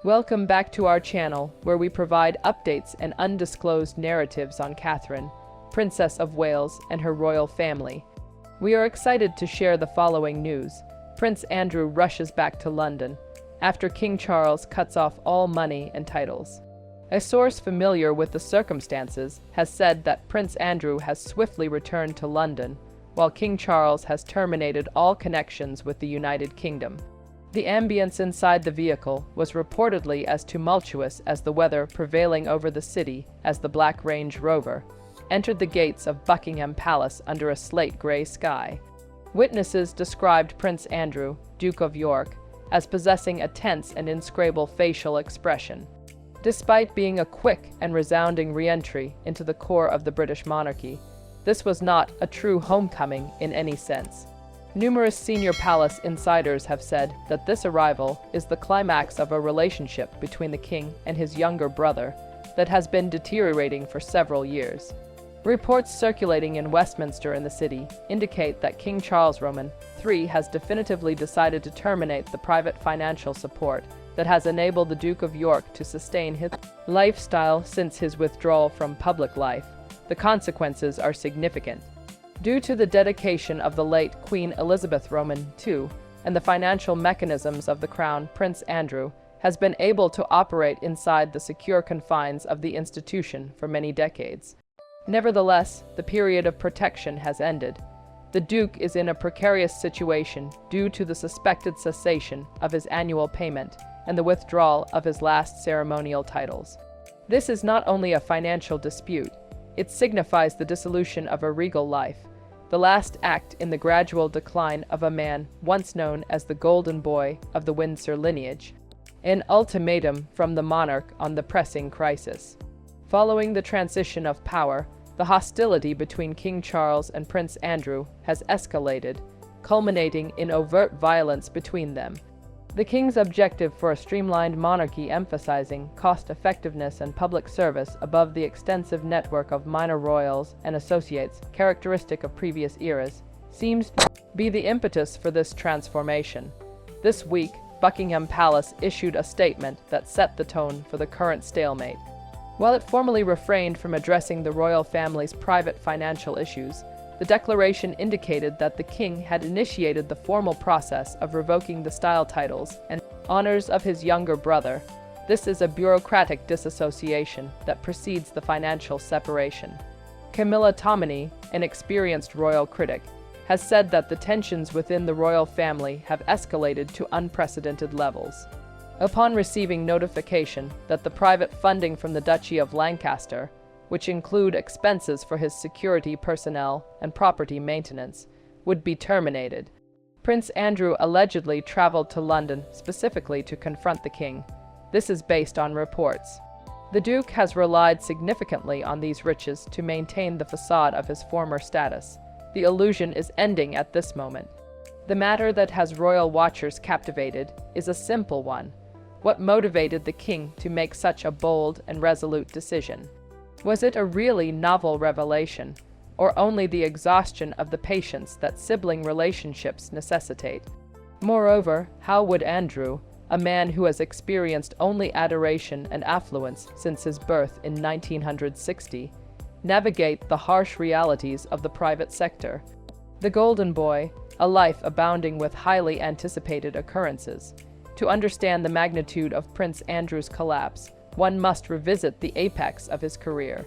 Welcome back to our channel, where we provide updates and undisclosed narratives on Catherine, Princess of Wales, and her royal family. We are excited to share the following news. Prince Andrew rushes back to London after King Charles cuts off all money and titles. A source familiar with the circumstances has said that Prince Andrew has swiftly returned to London, while King Charles has terminated all connections with the United Kingdom. The ambience inside the vehicle was reportedly as tumultuous as the weather prevailing over the city as the Black Range Rover entered the gates of Buckingham Palace under a slate-grey sky. Witnesses described Prince Andrew, Duke of York, as possessing a tense and inscrutable facial expression. Despite being a quick and resounding re-entry into the core of the British monarchy, this was not a true homecoming in any sense. Numerous senior palace insiders have said that this arrival is the climax of a relationship between the king and his younger brother that has been deteriorating for several years. Reports circulating in Westminster and the city indicate that King Charles Roman III has definitively decided to terminate the private financial support that has enabled the Duke of York to sustain his lifestyle since his withdrawal from public life. The consequences are significant. Due to the dedication of the late Queen Elizabeth Roman II and the financial mechanisms of the Crown, Prince Andrew has been able to operate inside the secure confines of the institution for many decades. Nevertheless, the period of protection has ended. The Duke is in a precarious situation due to the suspected cessation of his annual payment and the withdrawal of his last ceremonial titles. This is not only a financial dispute, it signifies the dissolution of a regal life, the last act in the gradual decline of a man once known as the Golden Boy of the Windsor lineage, an ultimatum from the monarch on the pressing crisis. Following the transition of power, the hostility between King Charles and Prince Andrew has escalated, culminating in overt violence between them. The king's objective for a streamlined monarchy emphasizing cost-effectiveness and public service above the extensive network of minor royals and associates characteristic of previous eras seems to be the impetus for this transformation. This week, Buckingham Palace issued a statement that set the tone for the current stalemate. While it formally refrained from addressing the royal family's private financial issues, the declaration indicated that the king had initiated the formal process of revoking the style titles and honors of his younger brother. This is a bureaucratic disassociation that precedes the financial separation. Camilla Tominey, an experienced royal critic, has said that the tensions within the royal family have escalated to unprecedented levels. Upon receiving notification that the private funding from the Duchy of Lancaster, which include expenses for his security personnel and property maintenance, would be terminated, Prince Andrew allegedly traveled to London specifically to confront the king. This is based on reports. The Duke has relied significantly on these riches to maintain the facade of his former status. The illusion is ending at this moment. The matter that has royal watchers captivated is a simple one. What motivated the king to make such a bold and resolute decision? Was it a really novel revelation, or only the exhaustion of the patience that sibling relationships necessitate? Moreover, how would Andrew, a man who has experienced only adoration and affluence since his birth in 1960, navigate the harsh realities of the private sector? The Golden Boy, a life abounding with highly anticipated occurrences. To understand the magnitude of Prince Andrew's collapse, one must revisit the apex of his career.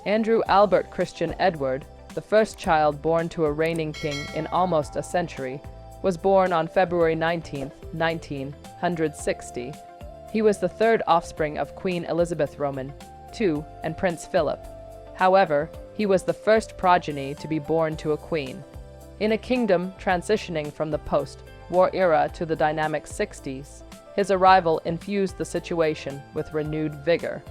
Andrew Albert Christian Edward, the first child born to a reigning king in almost a century, was born on February 19, 1960. He was the third offspring of Queen Elizabeth Roman II and Prince Philip. However, he was the first progeny to be born to a queen. In a kingdom transitioning from the post-war era to the dynamic 60s, his arrival infused the situation with renewed vigor.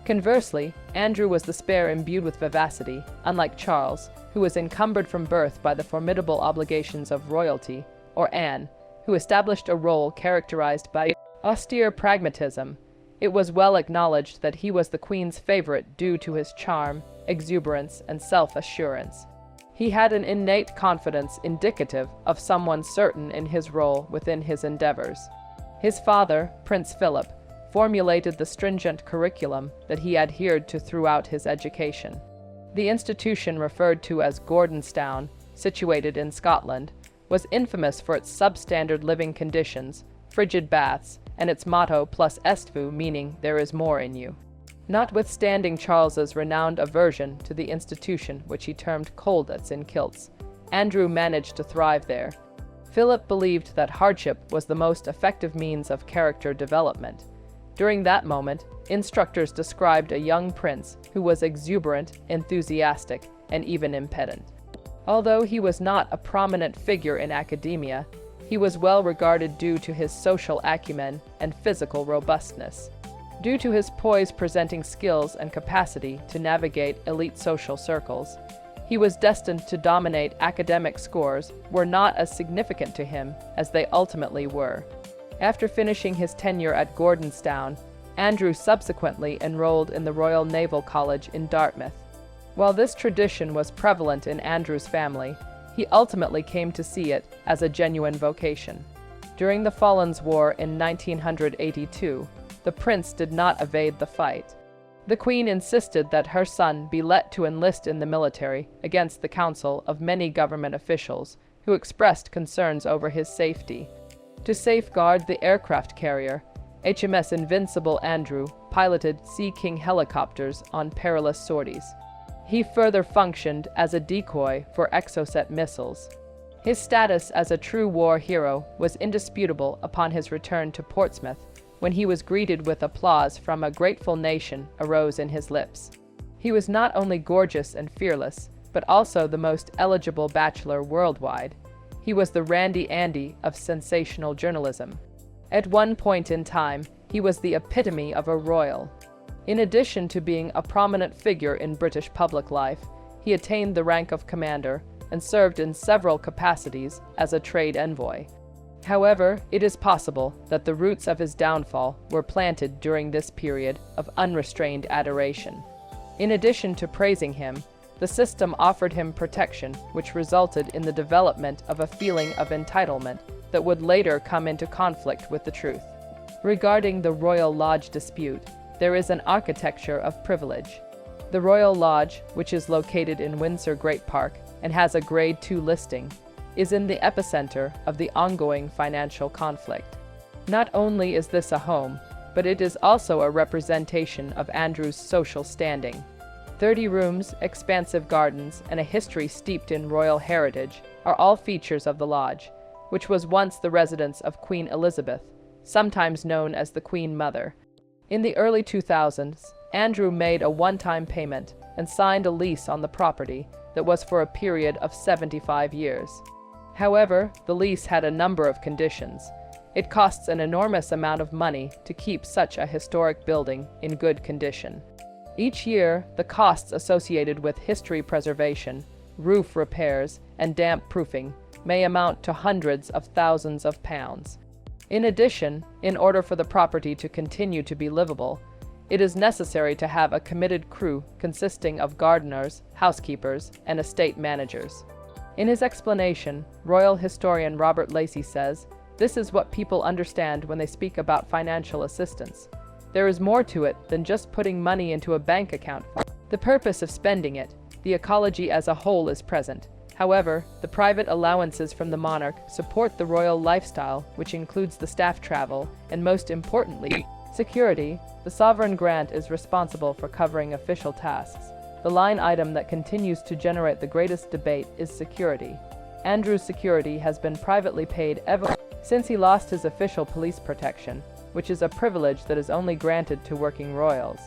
Conversely, Andrew was the spare imbued with vivacity, unlike Charles, who was encumbered from birth by the formidable obligations of royalty, or Anne, who established a role characterized by austere pragmatism. It was well acknowledged that he was the queen's favorite due to his charm, exuberance, and self-assurance. He had an innate confidence indicative of someone certain in his role within his endeavors. His father, Prince Philip, formulated the stringent curriculum that he adhered to throughout his education. The institution, referred to as Gordonstown, situated in Scotland, was infamous for its substandard living conditions, frigid baths, and its motto plus est-vous, meaning there is more in you. Notwithstanding Charles's renowned aversion to the institution, which he termed coldness in kilts, Andrew managed to thrive there. Philip believed that hardship was the most effective means of character development. During that moment, instructors described a young prince who was exuberant, enthusiastic, and even impudent. Although he was not a prominent figure in academia, he was well regarded due to his social acumen and physical robustness. Due to his poise, presenting skills, and capacity to navigate elite social circles, he was destined to dominate. Academic scores were not as significant to him as they ultimately were. After finishing his tenure at Gordonstown, Andrew subsequently enrolled in the Royal Naval College in Dartmouth. While this tradition was prevalent in Andrew's family, he ultimately came to see it as a genuine vocation. During the Falklands War in 1982, the prince did not evade the fight. The Queen insisted that her son be let to enlist in the military against the counsel of many government officials who expressed concerns over his safety. To safeguard the aircraft carrier, HMS Invincible, Andrew piloted Sea King helicopters on perilous sorties. He further functioned as a decoy for Exocet missiles. His status as a true war hero was indisputable upon his return to Portsmouth, when he was greeted with applause from a grateful nation arose in his lips. He was not only gorgeous and fearless, but also the most eligible bachelor worldwide. He was the Randy Andy of sensational journalism. At one point in time, he was the epitome of a royal. In addition to being a prominent figure in British public life, he attained the rank of commander and served in several capacities as a trade envoy. However, it is possible that the roots of his downfall were planted during this period of unrestrained adoration. In addition to praising him, the system offered him protection, which resulted in the development of a feeling of entitlement that would later come into conflict with the truth. Regarding the Royal Lodge dispute, there is an architecture of privilege. The Royal Lodge, which is located in Windsor Great Park and has a Grade 2 listing, is in the epicenter of the ongoing financial conflict. Not only is this a home, but it is also a representation of Andrew's social standing. 30 rooms, expansive gardens, and a history steeped in royal heritage are all features of the lodge, which was once the residence of Queen Elizabeth, sometimes known as the Queen Mother. In the early 2000s, Andrew made a one-time payment and signed a lease on the property that was for a period of 75 years. However, the lease had a number of conditions. It costs an enormous amount of money to keep such a historic building in good condition. Each year, the costs associated with history preservation, roof repairs, and damp proofing may amount to hundreds of thousands of pounds. In addition, in order for the property to continue to be livable, it is necessary to have a committed crew consisting of gardeners, housekeepers, and estate managers. In his explanation, royal historian Robert Lacey says, "This is what people understand when they speak about financial assistance. There is more to it than just putting money into a bank account. The purpose of spending it, the ecology as a whole is present. However, the private allowances from the monarch support the royal lifestyle, which includes the staff travel, and most importantly, security. The sovereign grant is responsible for covering official tasks. The line item that continues to generate the greatest debate is security. Andrew's security has been privately paid ever since he lost his official police protection, which is a privilege that is only granted to working royals.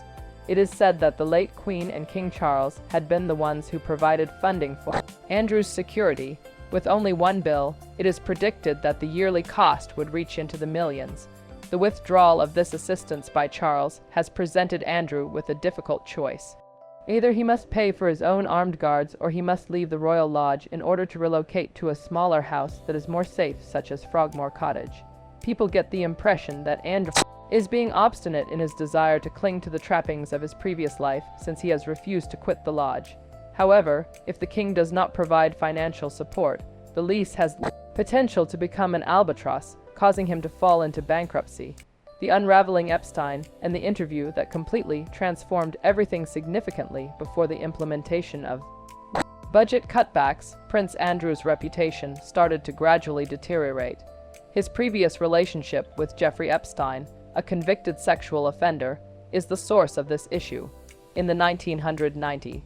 It is said that the late Queen and King Charles had been the ones who provided funding for Andrew's security. With only one bill, it is predicted that the yearly cost would reach into the millions. The withdrawal of this assistance by Charles has presented Andrew with a difficult choice. Either he must pay for his own armed guards, or he must leave the Royal Lodge in order to relocate to a smaller house that is more safe, such as Frogmore Cottage. People get the impression that Andrew is being obstinate in his desire to cling to the trappings of his previous life, since he has refused to quit the lodge. However, if the king does not provide financial support, the lease has potential to become an albatross, causing him to fall into bankruptcy. The Unraveling Epstein, and the interview that completely transformed everything significantly before the implementation of budget cutbacks. Prince Andrew's reputation started to gradually deteriorate. His previous relationship with Jeffrey Epstein, a convicted sexual offender, is the source of this issue. In the 1990s,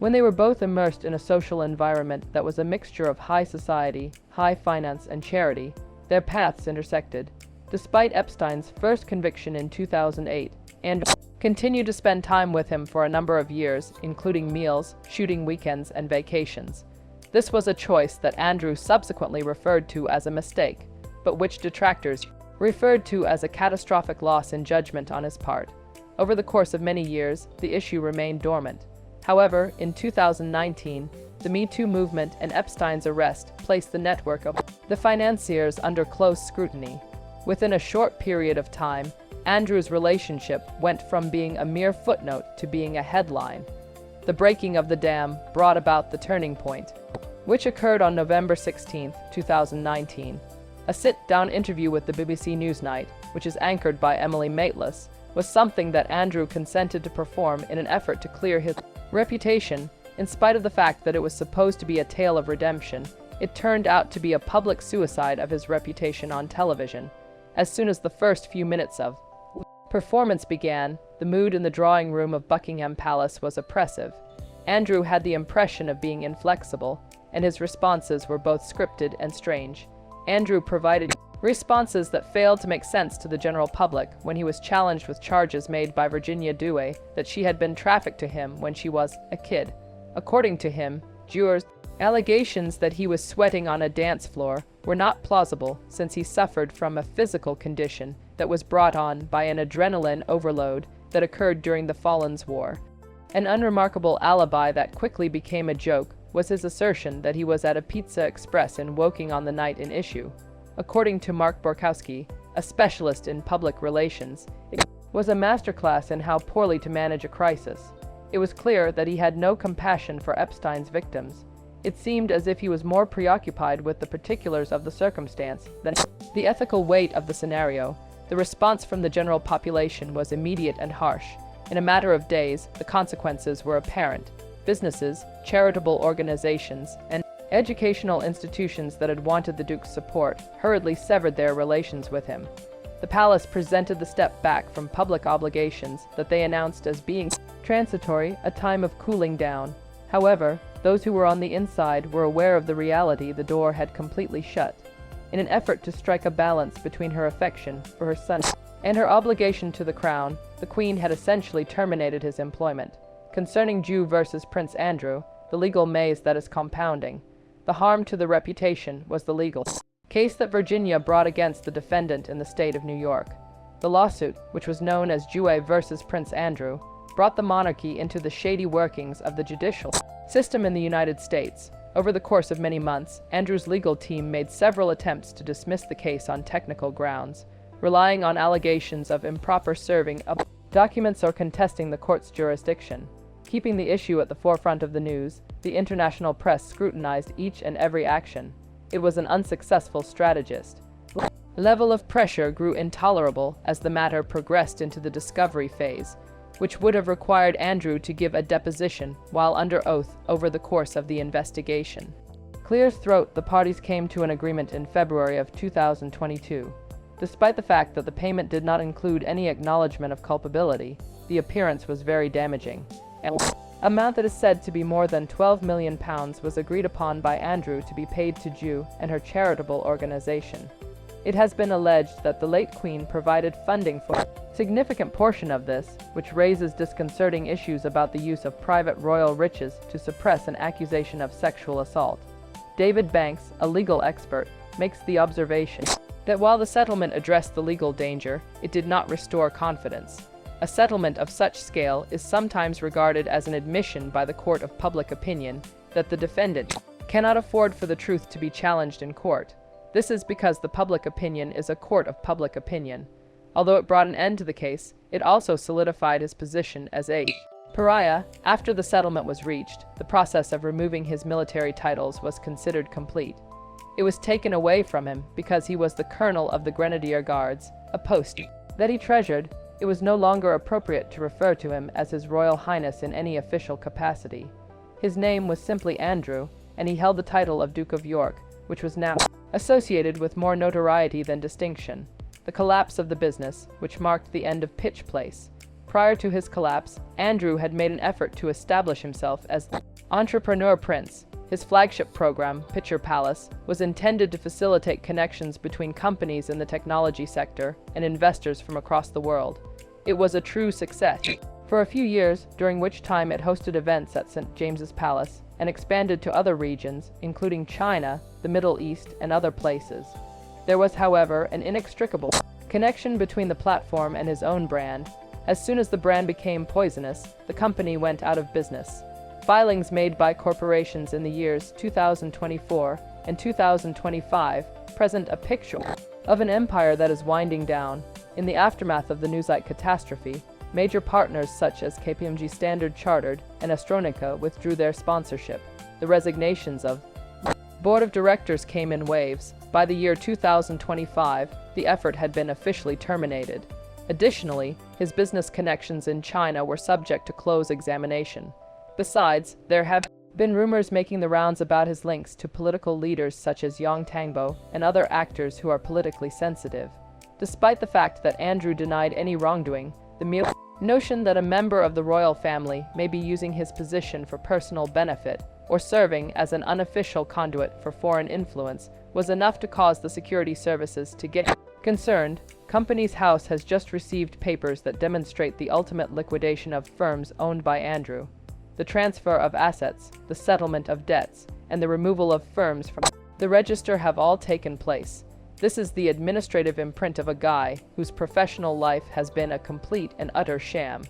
when they were both immersed in a social environment that was a mixture of high society, high finance, and charity, their paths intersected. Despite Epstein's first conviction in 2008, Andrew continued to spend time with him for a number of years, including meals, shooting weekends, and vacations. This was a choice that Andrew subsequently referred to as a mistake, but which detractors referred to as a catastrophic loss in judgment on his part. Over the course of many years, the issue remained dormant. However, in 2019, the Me Too movement and Epstein's arrest placed the network of the financiers under close scrutiny. Within a short period of time, Andrew's relationship went from being a mere footnote to being a headline. The breaking of the dam brought about the turning point, which occurred on November 16, 2019. A sit-down interview with the BBC Newsnight, which is anchored by Emily Maitlis, was something that Andrew consented to perform in an effort to clear his reputation. In spite of the fact that it was supposed to be a tale of redemption, it turned out to be a public suicide of his reputation on television. As soon as the first few minutes of performance began, the mood in the drawing room of Buckingham Palace was oppressive. Andrew had the impression of being inflexible, and his responses were both scripted and strange. Andrew provided responses that failed to make sense to the general public when he was challenged with charges made by Virginia Dewey that she had been trafficked to him when she was a kid. According to him, jurors' allegations that he was sweating on a dance floor were not plausible since he suffered from a physical condition that was brought on by an adrenaline overload that occurred during the Falklands War. An unremarkable alibi that quickly became a joke was his assertion that he was at a Pizza Express in Woking on the night in issue. According to Mark Borkowski, a specialist in public relations, it was a masterclass in how poorly to manage a crisis. It was clear that he had no compassion for Epstein's victims. It seemed as if he was more preoccupied with the particulars of the circumstance than the ethical weight of the scenario. The response from the general population was immediate and harsh. In a matter of days, the consequences were apparent. Businesses, charitable organizations, and educational institutions that had wanted the Duke's support hurriedly severed their relations with him. The palace presented the step back from public obligations that they announced as being transitory, a time of cooling down. However, those who were on the inside were aware of the reality the door had completely shut. In an effort to strike a balance between her affection for her son and her obligation to the crown, the Queen had essentially terminated his employment. Concerning Jew versus Prince Andrew, the legal maze that is compounding. The harm to the reputation was the legal case that Virginia brought against the defendant in the state of New York. The lawsuit, which was known as Jew versus Prince Andrew, brought the monarchy into the shady workings of the judicial system in the United States. Over the course of many months, Andrew's legal team made several attempts to dismiss the case on technical grounds, relying on allegations of improper serving of documents or contesting the court's jurisdiction. Keeping the issue at the forefront of the news, the international press scrutinized each and every action. It was an unsuccessful strategist. The level of pressure grew intolerable as the matter progressed into the discovery phase, which would have required Andrew to give a deposition while under oath over the course of the investigation. Clear as throat, the parties came to an agreement in February of 2022. Despite the fact that the payment did not include any acknowledgement of culpability, the appearance was very damaging. An amount that is said to be more than £12 million was agreed upon by Andrew to be paid to Jew and her charitable organization. It has been alleged that the late Queen provided funding for a significant portion of this, which raises disconcerting issues about the use of private royal riches to suppress an accusation of sexual assault. David Banks, a legal expert, makes the observation that while the settlement addressed the legal danger, it did not restore confidence. A settlement of such scale is sometimes regarded as an admission by the court of public opinion that the defendant cannot afford for the truth to be challenged in court. This is because the public opinion is a court of public opinion. Although it brought an end to the case, it also solidified his position as a pariah. After the settlement was reached, the process of removing his military titles was considered complete. It was taken away from him because he was the colonel of the Grenadier Guards, a post that he treasured, it was no longer appropriate to refer to him as His Royal Highness in any official capacity. His name was simply Andrew, and he held the title of Duke of York, which was now associated with more notoriety than distinction. The collapse of the business, which marked the end of Pitch Place. Prior to his collapse, Andrew had made an effort to establish himself as the entrepreneur prince. His flagship program, Picture Palace, was intended to facilitate connections between companies in the technology sector and investors from across the world. It was a true success. For a few years, during which time it hosted events at St. James's Palace and expanded to other regions, including China, the Middle East, and other places. There was, however, an inextricable connection between the platform and his own brand. As soon as the brand became poisonous, the company went out of business. Filings made by corporations in the years 2024 and 2025 present a picture of an empire that is winding down. In the aftermath of the Newsite catastrophe, major partners such as KPMG Standard Chartered and Astronica withdrew their sponsorship. The resignations of board of directors came in waves. By the year 2025, the effort had been officially terminated. Additionally, his business connections in China were subject to close examination. Besides, there have been rumors making the rounds about his links to political leaders such as Yang Tangbo and other actors who are politically sensitive. Despite the fact that Andrew denied any wrongdoing, the mere notion that a member of the royal family may be using his position for personal benefit or serving as an unofficial conduit for foreign influence was enough to cause the security services to get concerned. Companies House has just received papers that demonstrate the ultimate liquidation of firms owned by Andrew. The transfer of assets, the settlement of debts, and the removal of firms from the register have all taken place. This is the administrative imprint of a guy whose professional life has been a complete and utter sham.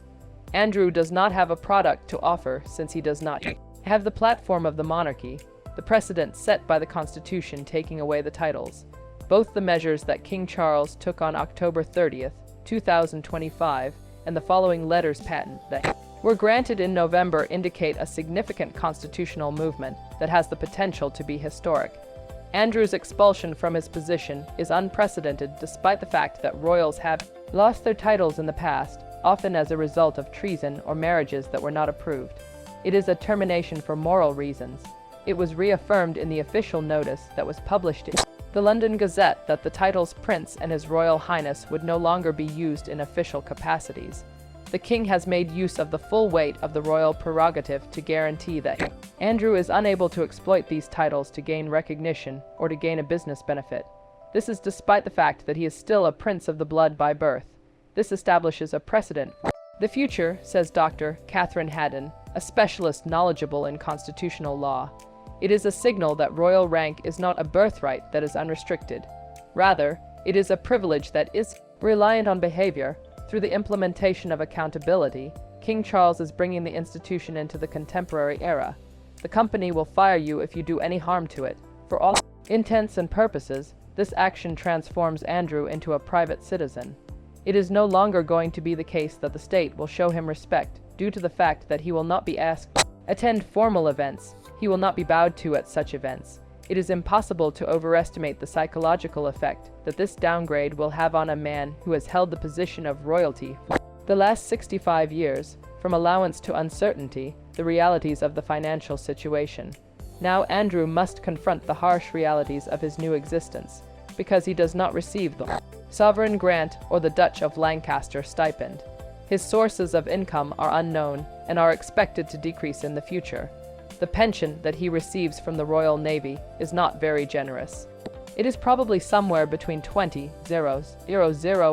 Andrew does not have a product to offer since he does not have the platform of the monarchy, the precedent set by the Constitution taking away the titles. Both the measures that King Charles took on October 30th, 2025, and the following letters patent that were granted in November indicate a significant constitutional movement that has the potential to be historic. Andrew's expulsion from his position is unprecedented despite the fact that royals have lost their titles in the past, often as a result of treason or marriages that were not approved. It is a termination for moral reasons. It was reaffirmed in the official notice that was published in the London Gazette that the titles Prince and His Royal Highness would no longer be used in official capacities. The king has made use of the full weight of the royal prerogative to guarantee that Andrew is unable to exploit these titles to gain recognition or to gain a business benefit. This is despite the fact that he is still a prince of the blood by birth. This establishes a precedent for the future, says Dr. Catherine Haddon, a specialist knowledgeable in constitutional law. It is a signal that royal rank is not a birthright that is unrestricted. Rather, it is a privilege that is reliant on behavior. Through the implementation of accountability, King Charles is bringing the institution into the contemporary era. The company will fire you if you do any harm to it. For all intents and purposes, this action transforms Andrew into a private citizen. It is no longer going to be the case that the state will show him respect due to the fact that he will not be asked to attend formal events. He will not be bowed to at such events. It is impossible to overestimate the psychological effect that this downgrade will have on a man who has held the position of royalty for the last 65 years, from allowance to uncertainty, the realities of the financial situation. Now Andrew must confront the harsh realities of his new existence, because he does not receive the sovereign grant or the Duch of Lancaster stipend. His sources of income are unknown and are expected to decrease in the future. The pension that he receives from the Royal Navy is not very generous. It is probably somewhere between 20,000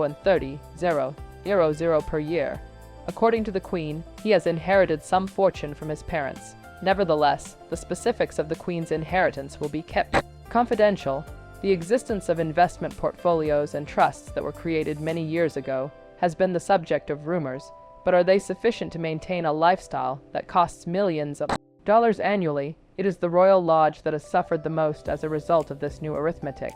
and 30,000 per year. According to the Queen, he has inherited some fortune from his parents. Nevertheless, the specifics of the Queen's inheritance will be kept confidential. The existence of investment portfolios and trusts that were created many years ago has been the subject of rumors, but are they sufficient to maintain a lifestyle that costs millions of dollars annually? It is the Royal Lodge that has suffered the most as a result of this new arithmetic.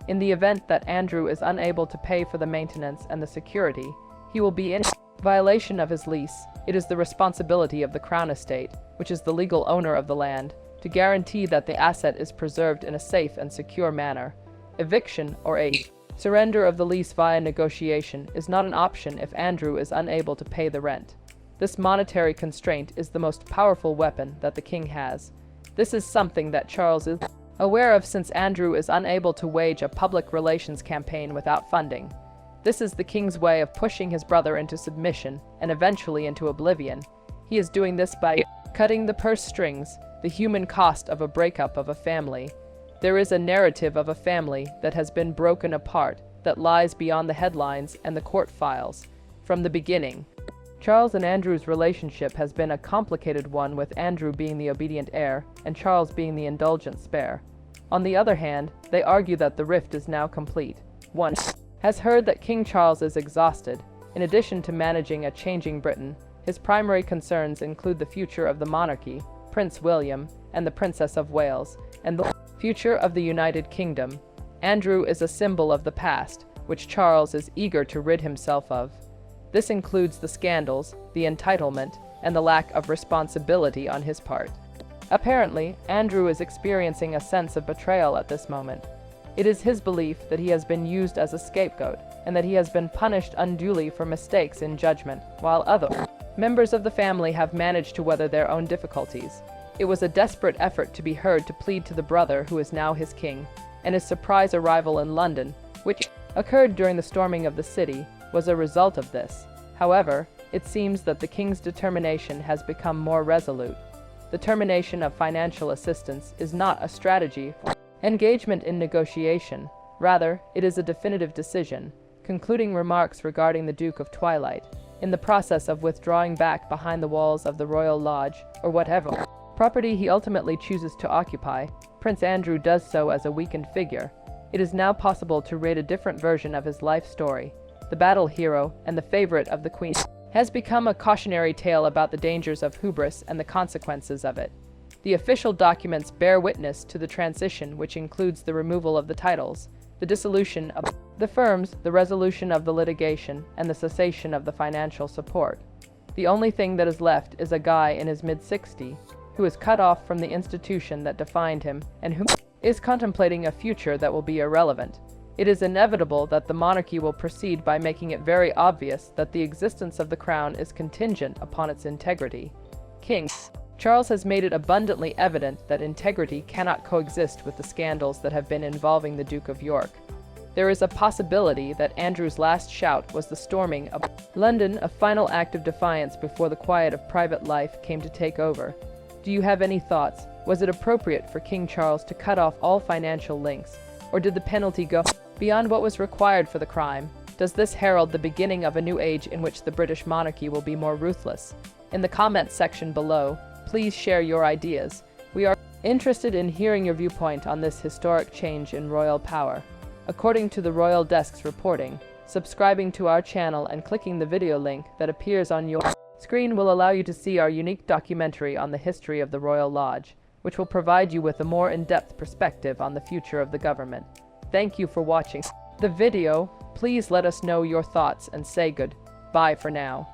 In the event that Andrew is unable to pay for the maintenance and the security, he will be in violation of his lease. It is the responsibility of the Crown Estate, which is the legal owner of the land, to guarantee that the asset is preserved in a safe and secure manner. Eviction or a Surrender of the lease via negotiation is not an option if Andrew is unable to pay the rent. This monetary constraint is the most powerful weapon that the king has. This is something that Charles is aware of since Andrew is unable to wage a public relations campaign without funding. This is the king's way of pushing his brother into submission and eventually into oblivion. He is doing this by cutting the purse strings, the human cost of a breakup of a family. There is a narrative of a family that has been broken apart that lies beyond the headlines and the court files. From the beginning, Charles and Andrew's relationship has been a complicated one, with Andrew being the obedient heir and Charles being the indulgent spare. On the other hand, they argue that the rift is now complete. One has heard that King Charles is exhausted. In addition to managing a changing Britain, his primary concerns include the future of the monarchy, Prince William, and the Princess of Wales, and the future of the United Kingdom. Andrew is a symbol of the past, which Charles is eager to rid himself of. This includes the scandals, the entitlement, and the lack of responsibility on his part. Apparently, Andrew is experiencing a sense of betrayal at this moment. It is his belief that he has been used as a scapegoat, and that he has been punished unduly for mistakes in judgment, while other members of the family have managed to weather their own difficulties. It was a desperate effort to be heard to plead to the brother who is now his king, and his surprise arrival in London, which occurred during the storming of the city, was a result of this. However, it seems that the king's determination has become more resolute. The termination of financial assistance is not a strategy for engagement in negotiation. Rather, it is a definitive decision. Concluding remarks regarding the Duke of Twilight. In the process of withdrawing back behind the walls of the Royal Lodge, or whatever property he ultimately chooses to occupy, Prince Andrew does so as a weakened figure. It is now possible to read a different version of his life story. The battle hero and the favorite of the Queen has become a cautionary tale about the dangers of hubris and the consequences of it. The official documents bear witness to the transition, which includes the removal of the titles, the dissolution of the firms, the resolution of the litigation, and the cessation of the financial support. The only thing that is left is a guy in his mid-60s who is cut off from the institution that defined him and who is contemplating a future that will be irrelevant. It is inevitable that the monarchy will proceed by making it very obvious that the existence of the crown is contingent upon its integrity. King Charles has made it abundantly evident that integrity cannot coexist with the scandals that have been involving the Duke of York. There is a possibility that Andrew's last shout was the storming of London, a final act of defiance before the quiet of private life came to take over. Do you have any thoughts? Was it appropriate for King Charles to cut off all financial links, or did the penalty go beyond what was required for the crime? Does this herald the beginning of a new age in which the British monarchy will be more ruthless? In the comments section below, please share your ideas. We are interested in hearing your viewpoint on this historic change in royal power. According to the Royal Desk's reporting, subscribing to our channel and clicking the video link that appears on your screen will allow you to see our unique documentary on the history of the Royal Lodge, which will provide you with a more in-depth perspective on the future of the government. Thank you for watching the video. Please let us know your thoughts and say goodbye for now.